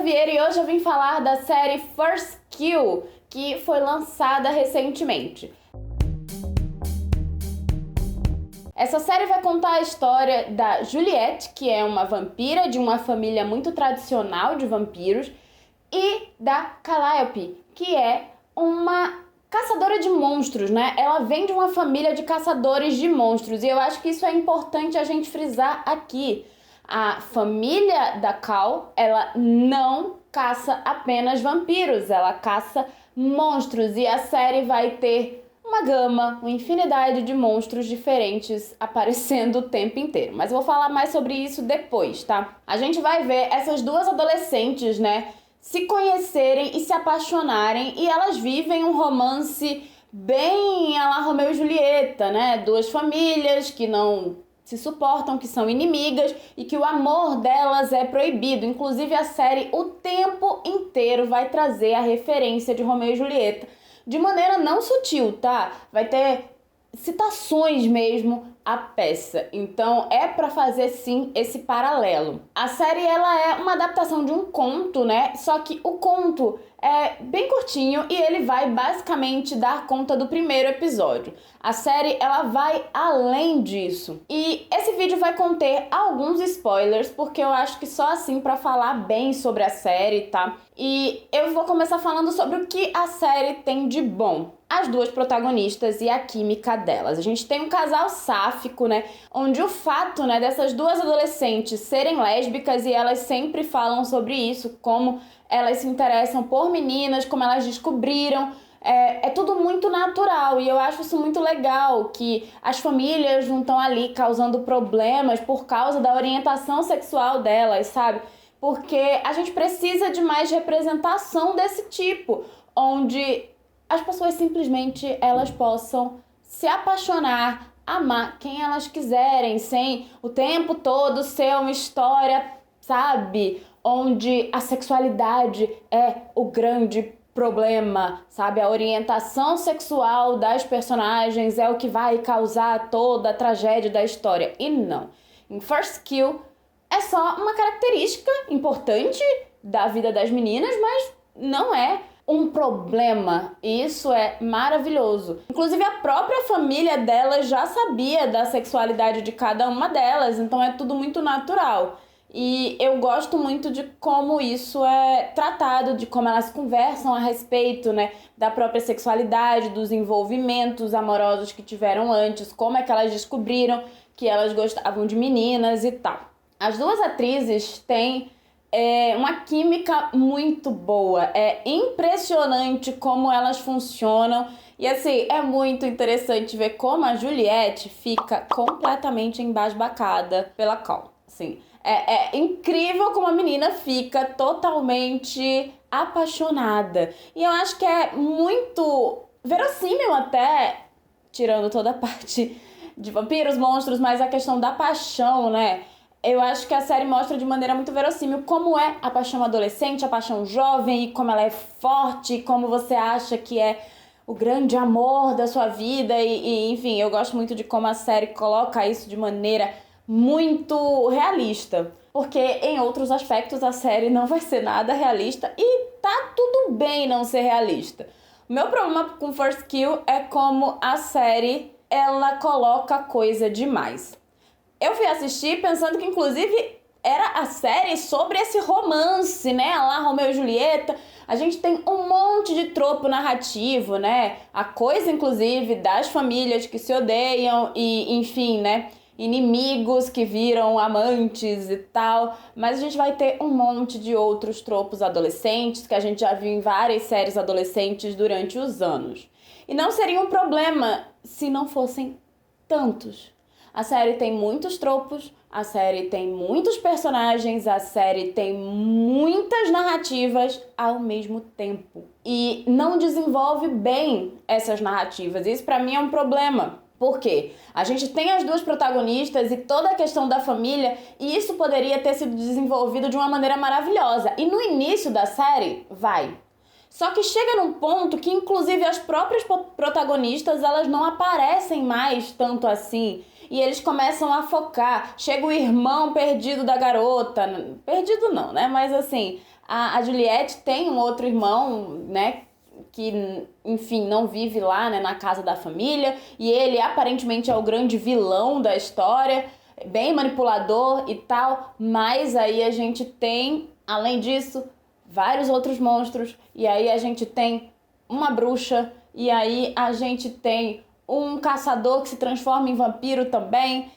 Vieira e hoje eu vim falar da série First Kill, que foi lançada recentemente. Essa série vai contar a história da Juliette, que é uma vampira de uma família muito tradicional de vampiros, e da Calliope, que é uma caçadora de monstros, né? Ela vem de uma família de caçadores de monstros, e eu acho que isso é importante a gente frisar aqui. A família da Cal, ela não caça apenas vampiros, ela caça monstros, e a série vai ter uma gama, uma infinidade de monstros diferentes aparecendo o tempo inteiro. Mas eu vou falar mais sobre isso depois, tá? A gente vai ver essas duas adolescentes, né, se conhecerem e se apaixonarem, e elas vivem um romance bem à la Romeu e Julieta, né? Duas famílias que não se suportam, que são inimigas e que o amor delas é proibido. Inclusive a série o tempo inteiro vai trazer a referência de Romeu e Julieta de maneira não sutil, tá? Vai ter citações mesmo à peça. Então é pra fazer sim esse paralelo. A série ela é uma adaptação de um conto, né? Só que o conto é bem curtinho e ele vai basicamente dar conta do primeiro episódio. A série ela vai além disso. E esse vídeo vai conter alguns spoilers, porque eu acho que só assim pra falar bem sobre a série, tá? E eu vou começar falando sobre o que a série tem de bom. As duas protagonistas e a química delas. A gente tem um casal sáfico, né? Onde o fato, né, dessas duas adolescentes serem lésbicas, e elas sempre falam sobre isso, como elas se interessam por meninas, como elas descobriram. É tudo muito natural, e eu acho isso muito legal, que as famílias não estão ali causando problemas por causa da orientação sexual delas, sabe? Porque a gente precisa de mais representação desse tipo, onde as pessoas simplesmente elas possam se apaixonar, amar quem elas quiserem, sem o tempo todo ser uma história, sabe, onde a sexualidade é o grande problema, sabe? A orientação sexual das personagens é o que vai causar toda a tragédia da história. E não. Em First Kill é só uma característica importante da vida das meninas, mas não é um problema, e isso é maravilhoso. Inclusive a própria família delas já sabia da sexualidade de cada uma delas, então é tudo muito natural. E eu gosto muito de como isso é tratado, de como elas conversam a respeito, né, da própria sexualidade, dos envolvimentos amorosos que tiveram antes, como é que elas descobriram que elas gostavam de meninas e tal. As duas atrizes têm uma química muito boa, é impressionante como elas funcionam, e assim, é muito interessante ver como a Juliette fica completamente embasbacada pela Cal, assim. É incrível como a menina fica totalmente apaixonada, e eu acho que é muito verossímil até, tirando toda a parte de vampiros, monstros, mas a questão da paixão, né? Eu acho que a série mostra de maneira muito verossímil como é a paixão adolescente, a paixão jovem, e como ela é forte, e como você acha que é o grande amor da sua vida, e enfim, eu gosto muito de como a série coloca isso de maneira muito realista, porque em outros aspectos a série não vai ser nada realista, e tá tudo bem não ser realista. O meu problema com First Kill é como a série, ela coloca coisa demais. Eu fui assistir pensando que, inclusive, era a série sobre esse romance, né? Lá, Romeu e Julieta. A gente tem um monte de tropo narrativo, né? A coisa, inclusive, das famílias que se odeiam e, enfim, né? Inimigos que viram amantes e tal. Mas a gente vai ter um monte de outros tropos adolescentes que a gente já viu em várias séries adolescentes durante os anos. E não seria um problema se não fossem tantos. A série tem muitos tropos, a série tem muitos personagens, a série tem muitas narrativas ao mesmo tempo. E não desenvolve bem essas narrativas. Isso pra mim é um problema. Por quê? A gente tem as duas protagonistas e toda a questão da família, e isso poderia ter sido desenvolvido de uma maneira maravilhosa. E no início da série, vai. Só que chega num ponto que, inclusive, as próprias protagonistas, elas não aparecem mais tanto assim. E eles começam a focar. Chega o irmão perdido da garota. Perdido não, né? Mas assim, A Juliette tem um outro irmão, né, que, enfim, não vive lá, né, na casa da família, e ele aparentemente é o grande vilão da história, bem manipulador e tal, mas aí a gente tem, além disso, vários outros monstros, e aí a gente tem uma bruxa, e aí a gente tem um caçador que se transforma em vampiro também.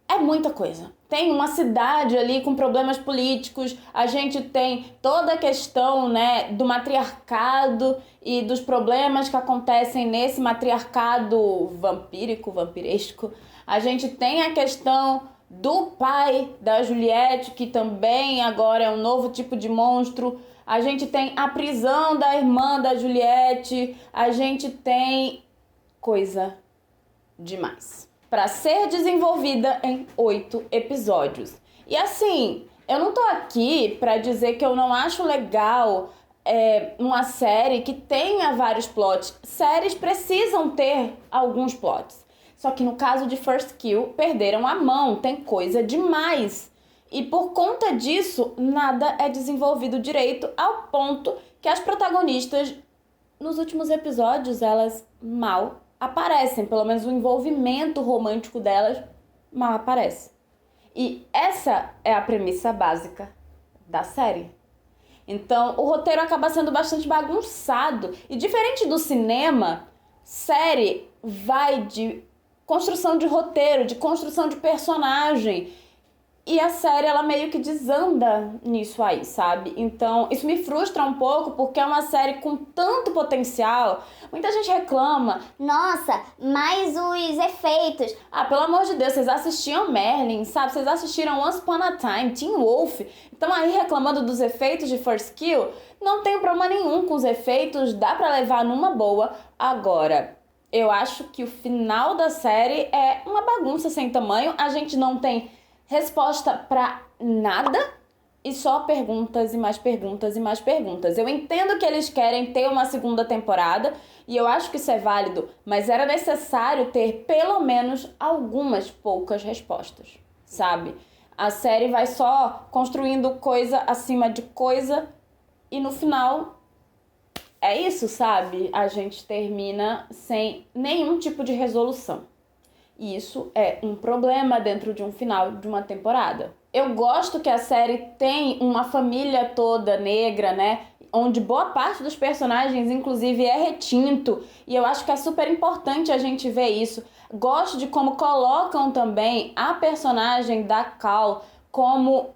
É muita coisa. Tem uma cidade ali com problemas políticos, a gente tem toda a questão, né, do matriarcado e dos problemas que acontecem nesse matriarcado vampírico, vampiresco. A gente tem a questão do pai da Juliette, que também agora é um novo tipo de monstro. A gente tem a prisão da irmã da Juliette. A gente tem coisa demais para ser desenvolvida em 8 episódios. E assim, eu não tô aqui para dizer que eu não acho legal uma série que tenha vários plots. Séries precisam ter alguns plots. Só que no caso de First Kill, perderam a mão, tem coisa demais. E por conta disso, nada é desenvolvido direito, ao ponto que as protagonistas, nos últimos episódios, elas mal aparecem. Pelo menos o envolvimento romântico delas mal aparece. E essa é a premissa básica da série. Então, o roteiro acaba sendo bastante bagunçado. E diferente do cinema, série vai de construção de roteiro, de construção de personagem. E a série, ela meio que desanda nisso aí, sabe? Então, isso me frustra um pouco, porque é uma série com tanto potencial. Muita gente reclama. Nossa, mas os efeitos. Ah, pelo amor de Deus, vocês assistiam Merlin, sabe? Vocês assistiram Once Upon a Time, Teen Wolf. Então aí reclamando dos efeitos de First Kill, não tem problema nenhum com os efeitos, dá pra levar numa boa. Agora, eu acho que o final da série é uma bagunça sem tamanho. A gente não tem resposta pra nada e só perguntas e mais perguntas e mais perguntas. Eu entendo que eles querem ter uma segunda temporada e eu acho que isso é válido, mas era necessário ter pelo menos algumas poucas respostas, sabe? A série vai só construindo coisa acima de coisa e no final é isso, sabe? A gente termina sem nenhum tipo de resolução. E isso é um problema dentro de um final de uma temporada. Eu gosto que a série tem uma família toda negra, né? Onde boa parte dos personagens, inclusive, é retinto. E eu acho que é super importante a gente ver isso. Gosto de como colocam também a personagem da Cal como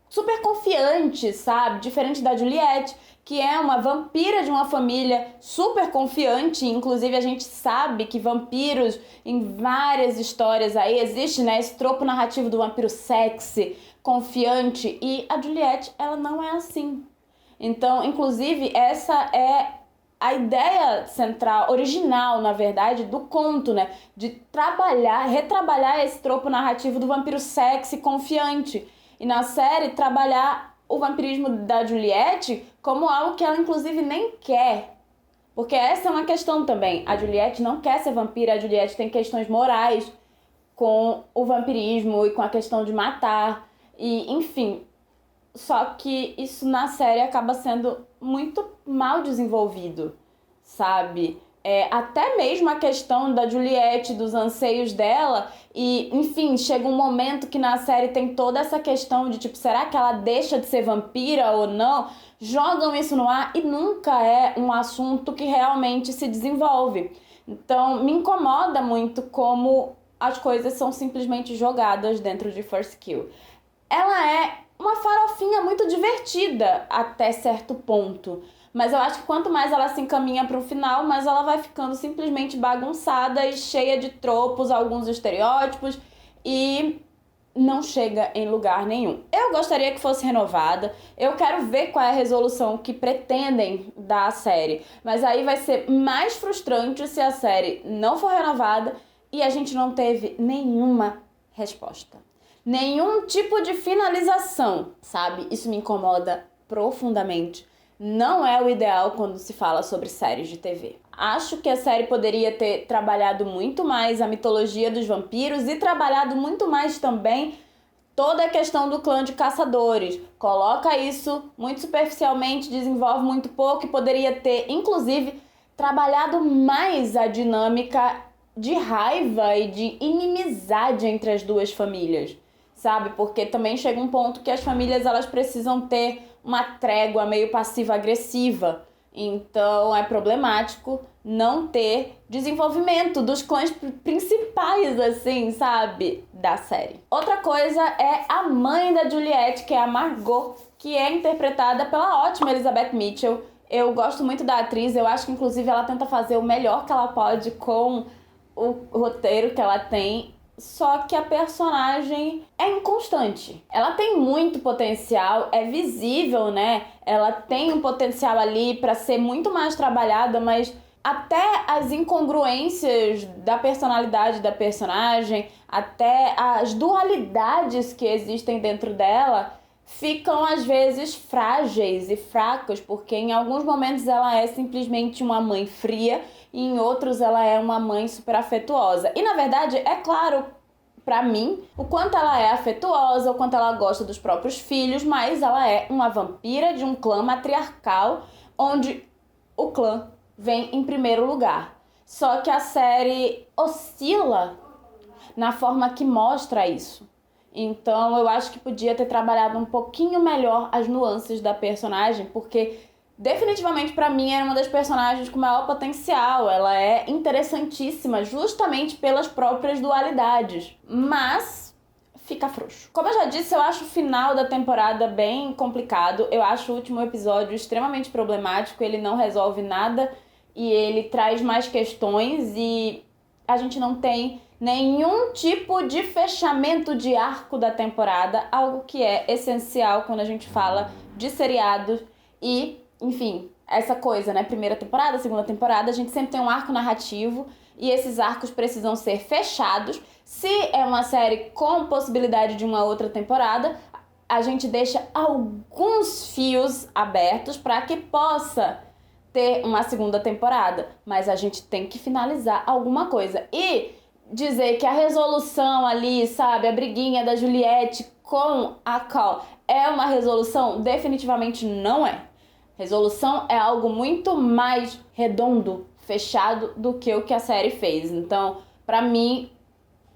super confiante, sabe? Diferente da Juliette, que é uma vampira de uma família super confiante. Inclusive, a gente sabe que vampiros, em várias histórias aí, existe, né, esse tropo narrativo do vampiro sexy, confiante. E a Juliette, ela não é assim. Então, inclusive, essa é a ideia central, original, na verdade, do conto, né? De retrabalhar esse tropo narrativo do vampiro sexy, confiante. E na série, trabalhar o vampirismo da Juliette como algo que ela, inclusive, nem quer. Porque essa é uma questão também. A Juliette não quer ser vampira, a Juliette tem questões morais com o vampirismo e com a questão de matar. E, enfim, só que isso na série acaba sendo muito mal desenvolvido, sabe? Até mesmo a questão da Juliette, dos anseios dela, e, enfim, chega um momento que na série tem toda essa questão de, tipo, será que ela deixa de ser vampira ou não? Jogam isso no ar e nunca é um assunto que realmente se desenvolve. Então, me incomoda muito como as coisas são simplesmente jogadas dentro de First Kill. Ela é uma farofinha muito divertida até certo ponto. Mas eu acho que quanto mais ela se encaminha para o final, mais ela vai ficando simplesmente bagunçada e cheia de tropos, alguns estereótipos, e não chega em lugar nenhum. Eu gostaria que fosse renovada, eu quero ver qual é a resolução que pretendem dar à série, mas aí vai ser mais frustrante se a série não for renovada e a gente não teve nenhuma resposta. Nenhum tipo de finalização, sabe? Isso me incomoda profundamente. Não é o ideal quando se fala sobre séries de TV. Acho que a série poderia ter trabalhado muito mais a mitologia dos vampiros e trabalhado muito mais também toda a questão do clã de caçadores. Coloca isso muito superficialmente, desenvolve muito pouco e poderia ter, inclusive, trabalhado mais a dinâmica de raiva e de inimizade entre as duas famílias, sabe? Porque também chega um ponto que as famílias elas precisam ter uma trégua meio passiva-agressiva. Então é problemático não ter desenvolvimento dos clãs principais, assim, sabe? Da série. Outra coisa é a mãe da Juliette, que é a Margot, que é interpretada pela ótima Elizabeth Mitchell. Eu gosto muito da atriz, eu acho que inclusive ela tenta fazer o melhor que ela pode com o roteiro que ela tem. Só que a personagem é inconstante. Ela tem muito potencial, é visível, né? Ela tem um potencial ali pra ser muito mais trabalhada, mas até as incongruências da personalidade da personagem, até as dualidades que existem dentro dela, ficam às vezes frágeis e fracas, porque em alguns momentos ela é simplesmente uma mãe fria e em outros ela é uma mãe super afetuosa. E na verdade, é claro pra mim o quanto ela é afetuosa, o quanto ela gosta dos próprios filhos, mas ela é uma vampira de um clã matriarcal onde o clã vem em primeiro lugar. Só que a série oscila na forma que mostra isso. Então eu acho que podia ter trabalhado um pouquinho melhor as nuances da personagem, porque definitivamente pra mim era uma das personagens com maior potencial. Ela é interessantíssima justamente pelas próprias dualidades, mas fica frouxo. Como eu já disse, eu acho o final da temporada bem complicado. Eu acho o último episódio extremamente problemático, ele não resolve nada e ele traz mais questões e a gente não tem nenhum tipo de fechamento de arco da temporada, algo que é essencial quando a gente fala de seriados e, enfim, essa coisa, né? Primeira temporada, segunda temporada, a gente sempre tem um arco narrativo e esses arcos precisam ser fechados. Se é uma série com possibilidade de uma outra temporada, a gente deixa alguns fios abertos para que possa ter uma segunda temporada, mas a gente tem que finalizar alguma coisa. E dizer que a resolução ali, sabe, a briguinha da Juliette com a Cal é uma resolução, definitivamente não é. Resolução é algo muito mais redondo, fechado do que o que a série fez. Então, pra mim,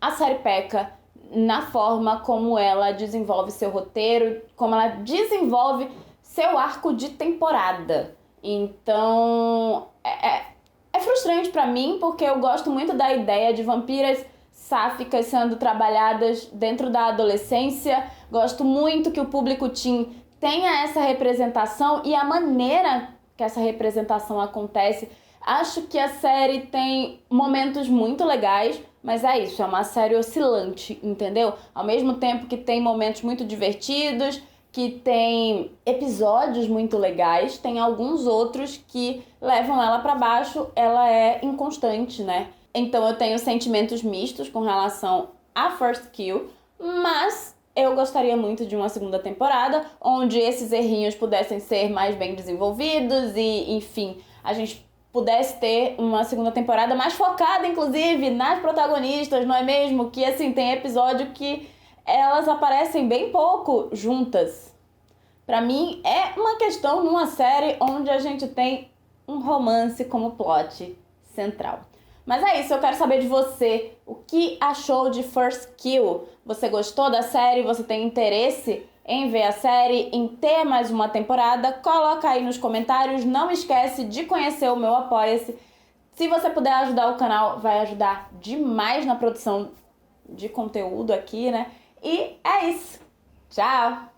a série peca na forma como ela desenvolve seu roteiro, como ela desenvolve seu arco de temporada. Então, é frustrante pra mim, porque eu gosto muito da ideia de vampiras sáficas sendo trabalhadas dentro da adolescência. Gosto muito que o público teen tenha essa representação e a maneira que essa representação acontece. Acho que a série tem momentos muito legais, mas é isso, é uma série oscilante, entendeu? Ao mesmo tempo que tem momentos muito divertidos, que tem episódios muito legais, tem alguns outros que levam ela pra baixo, ela é inconstante, né? Então eu tenho sentimentos mistos com relação a First Kill, mas eu gostaria muito de uma segunda temporada, onde esses errinhos pudessem ser mais bem desenvolvidos e, enfim, a gente pudesse ter uma segunda temporada mais focada, inclusive, nas protagonistas, não é mesmo? Que, assim, tem episódio que elas aparecem bem pouco juntas. Pra mim, é uma questão numa série onde a gente tem um romance como plot central. Mas é isso, eu quero saber de você. O que achou de First Kill? Você gostou da série? Você tem interesse em ver a série, em ter mais uma temporada? Coloca aí nos comentários. Não esquece de conhecer o meu Apoia-se. Se você puder ajudar o canal, vai ajudar demais na produção de conteúdo aqui, né? E é isso. Tchau!